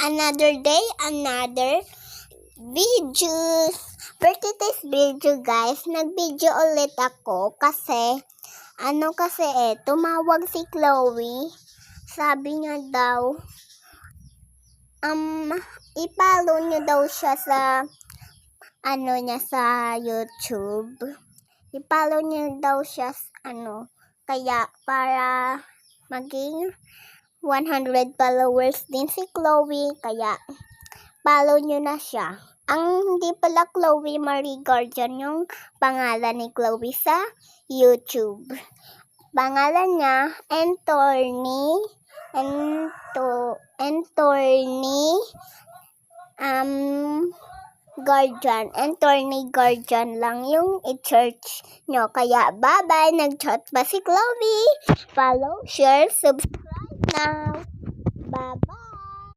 Another day, another video. For today's video guys, nag-video ulit ako kasi, tumawag si Chloe. Sabi niya daw, i-follow niyo daw siya sa, sa YouTube. I-follow niyo daw siya, kaya para maging 100 followers din si Chloe, kaya follow nyo na siya. Ang hindi pala Chloe Marie Guardian yung pangalan ni Chloe sa YouTube. Pangalan niya, Anthony Guardian. Anthony Guardian lang yung i-search nyo. Kaya bye-bye, nag-chat pa si Chloe. Follow, share, subscribe now.